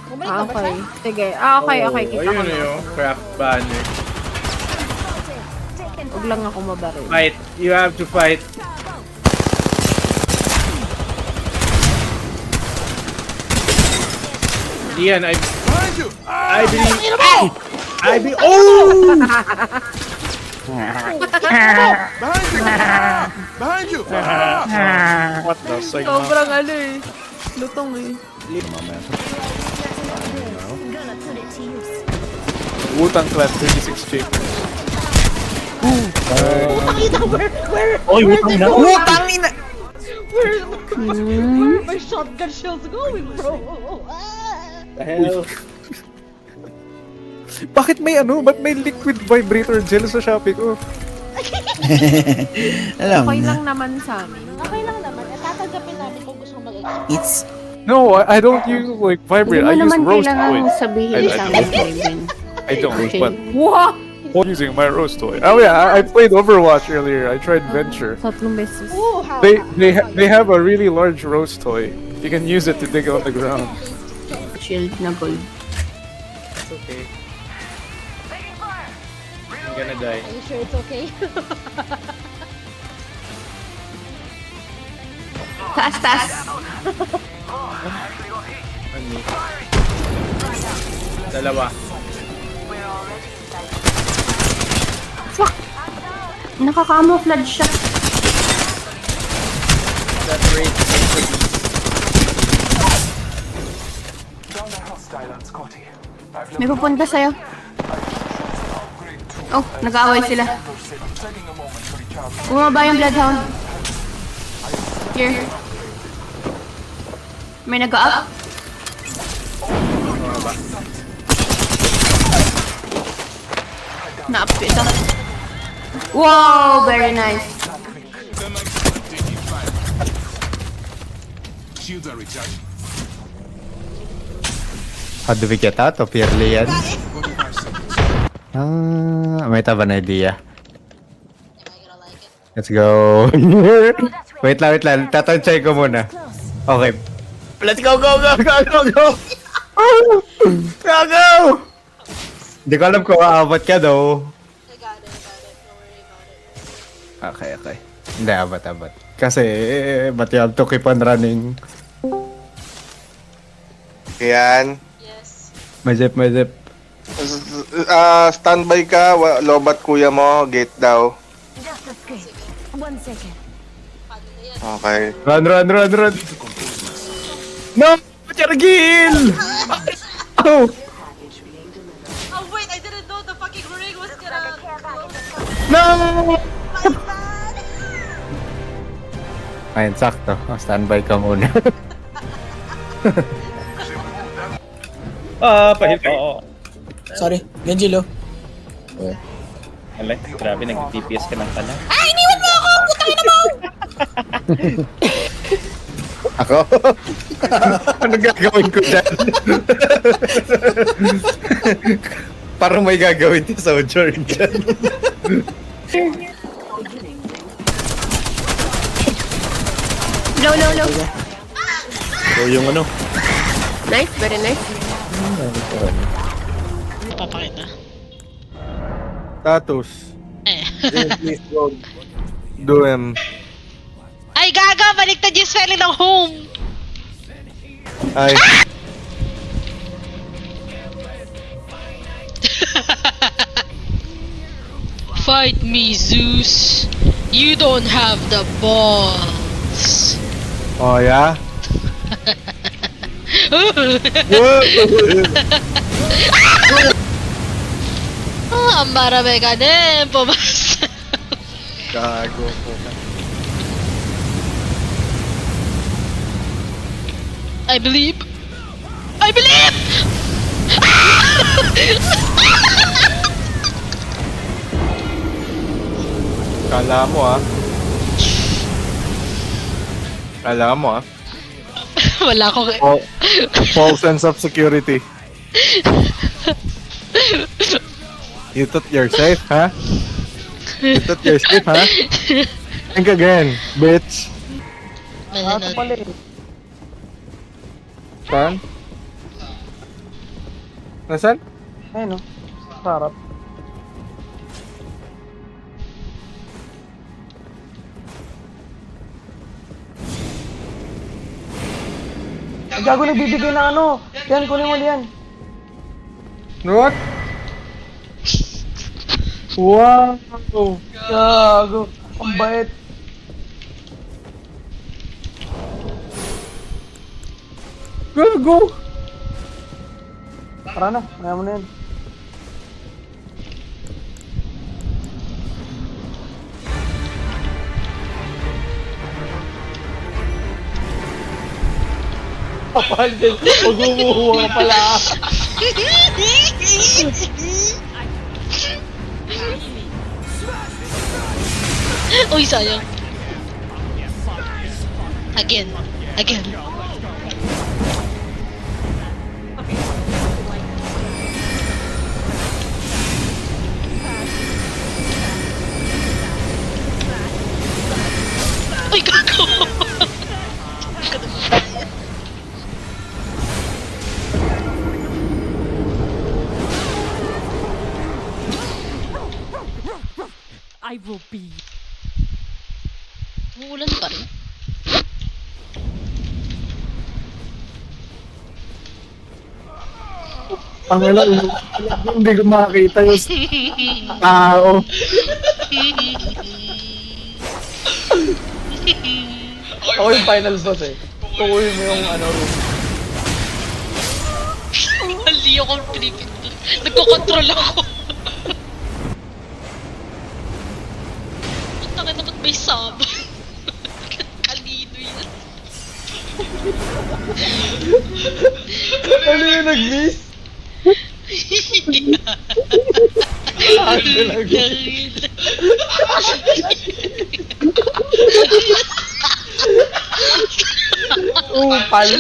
Bumalik na ba siya? Okay. Sige. Okay. Kita ko Ayun na. yung craft banner. Huwag lang ako mabaril. Fight. You have to fight. Ian, I believe. Oh! Behind you! What the sigma? Sobrang lutong Wu-Tang Clan 36 chambers. Oy, utang na. Wu-Tang ina! Where my shotgun shells going, bro? The hell? Bakit may ba't may liquid vibrator gel sa Shopee ko? Alam Okay na. lang naman sa amin. Okay lang naman. At tatanggapin namin kung gusto mong mag-expect. It's... No, I don't use like Hindi vibrator. mo I use naman roast kailangan toy. sabihin I sa don't. amin, Kevin. I don't, Okay. but Wow! I'm using my roast toy. Oh yeah, I played Overwatch earlier. I tried Venture. Tatlong beses. Ooh, how? They have a really large roast toy. You can use it to dig on the ground. Shield na gold. It's okay. I'm gonna die. Are you sure it's okay? Taas! Ano? Dalawa. Fuck! Nakaka-camouflage siya. That rate. May pupunta sa'yo. Oh, nag-aaway sila. Bumaba yung Bloodhound. Here. May nag-up. Na-up ito. Wow! Very nice. Shields are recharging. How do we get out of here, Lian? May taba na idea. Let's go. wait lang. Tatansay ko muna. Okay. Let's go. Go! Go! Hindi ko alam kung aabot ka daw. I got it. Don't worry about it. Okay. Hindi, abot. Kasi, but you have to keep on running. Yan. Yes. May zip. Standby ka, lobat kuya mo, gate daw. Paano na yan? Okay. Run! No! Chargil! Oh! Oh wait, I didn't know the fucking ring was gonna close. No! My bad! Ayun, sakto. Standby ka muna. Pahil ko. Oo. Sorry, Genji low. Alay, grabe, nag-TPS ka lang pala. Ay, iniwan mo ako! Putangin na mo! Ako? Ano gagawin ko dyan? Parang may gagawin si Sojourn dyan. Low. So yung ano? Nice, very nice. Papakita. Status. Please don't do him. Ay, gaga! Baliktad yung spelling ng home! Ay, Fight me, Zeus! You don't have the balls! oh yeah? Ang marami ka din! Pumasa! Gago po ka. I believe! I believe! Kala mo ah. Kala mo ah. Wala akong... False sense of security. You thought you're safe, huh? You thought you're safe, huh? Think again, bitch. Mananood. Saan? Nasaan? Ayun, no? Sarap. Ay, gago nagbibigay ng ano. Yan, kunin mo yan. What? Wow! Gago. Ang bait. Go! Tara na, kaya mo na yan. Kapal din. Huwag umuhuwa ka pala. Uy, sayang. Again. Again. Uy, gago! I will be. Umuulan pa rin. Ang hindi ko makakita yung tao. Ako yung final boss eh. Tukuyin mo yung ano room. Mali ako pinipindot. Nagko-control ako. Tangin naman may sub. Kalino yan. Ano yung nag-miss? Ano nag-miss? Upal.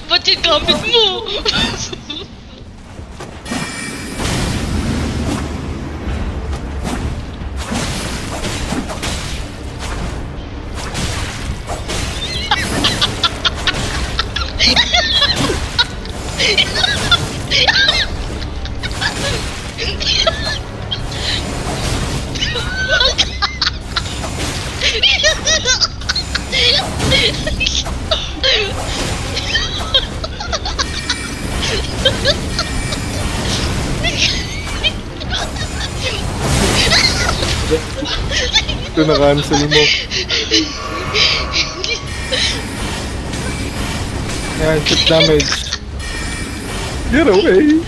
Ba't yung gamit mo? Ito na-cancel mo. Ayan, chip damage. Get away!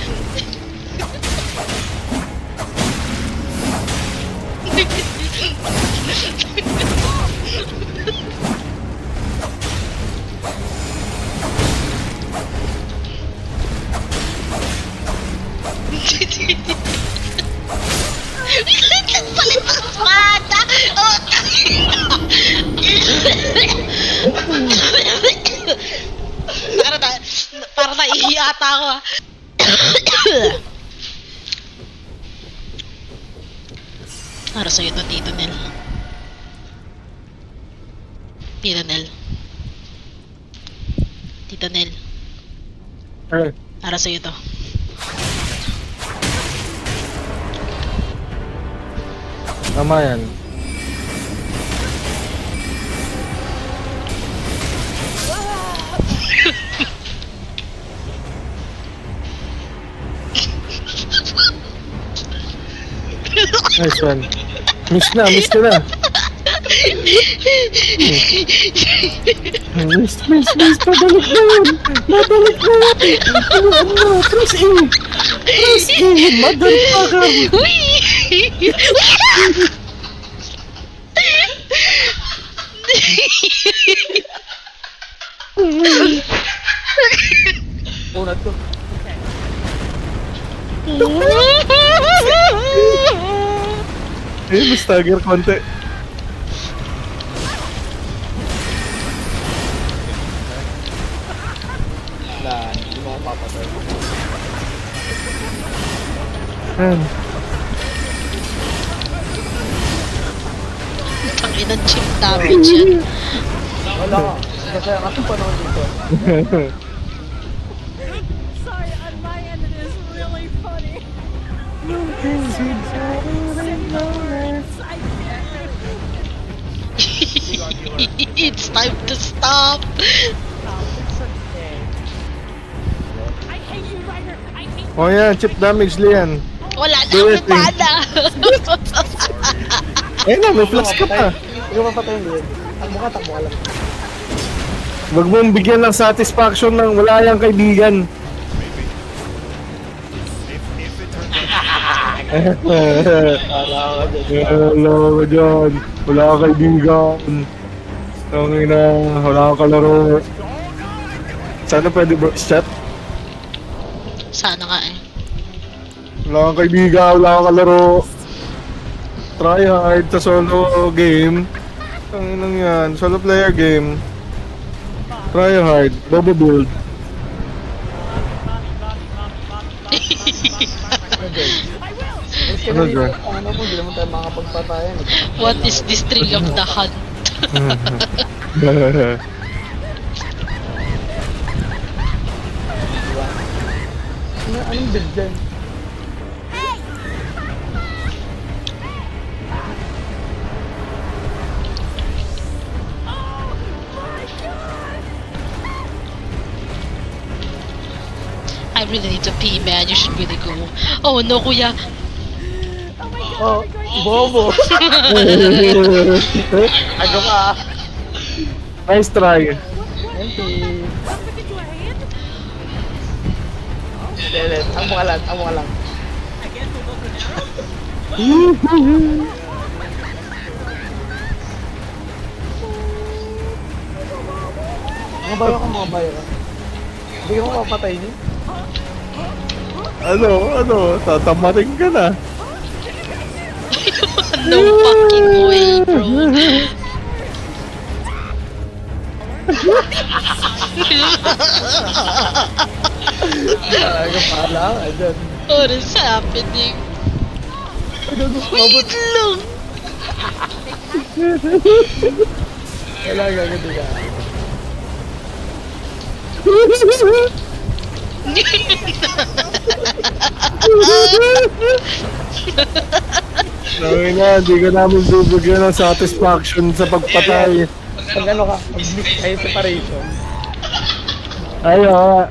Palit ang espada! Oh, para naihiata ako ah. Para sa'yo to, Tito Nel. Tito Nel. Tito Nel. Alright. Para sa'yo to. Tama yan. Nice one. Miss ka na. Miss, pabalik na yun. Pabalik na yun. Ano, press A. Press A, motherfucker. Unat ko. Mas stagger konti. Hindi mo ako papatay. Tanginang chip damage yan. Wala ka. Kasi ang atong panahon dito. Sorry, on my end it is really funny. It's time to stop. I hate you, Ryder. I hate Oh yeah, chip damage Lian. Wala na Do akong it, eh. mana. Eh na, may flash ka pa. Hindi ko mapatayin yun. Takbo ka lang. Wag mong bigyan ng satisfaction ng wala yang kaibigan. Wala ka dyan. Wala ka kaibigan. Tangina, wala ka kalaro. Sana pwede voice chat? Sana nga eh. Wala kang kaibigan, wala kang kalaro. Try hard sa solo game. Tangina yan, solo player game. Try hard, bobo build. Ano dyan? Ano po, hindi naman tayo makapagpatayan. What is this thrill of the hunt? Anong build dyan? I really need to pee, man. You should really go. Oh no, kuya. Oh, bobo. Aga ka. Nice try. Empty. Dele, ang mga lang, ang mga lang. Mga bayo ka, mga bayo ka. Hindi ko mapapatay niyo. Ano, tatamarin ka na. No fucking way, bro. Aga pala, ayan. What is happening? Wait lang! Wala gagawin ka. Tangina, di ka namin bibigyan ng satisfaction sa pagpatay. Pag ano ka, pag-miss kayo separation. Ayo.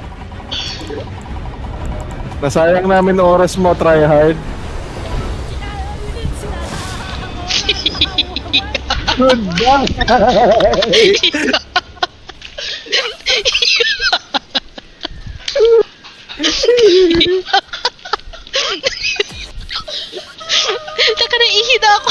Nasayang namin oras mo, try hard. Goodbye! Taka na, ihina ako.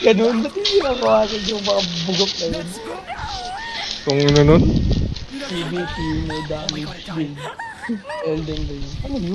Ganun, ba't hindi nakuhasan yung mga bugok na yun? Kung ano nun? CBT, no damage, build. Elden Ring. Ano yun?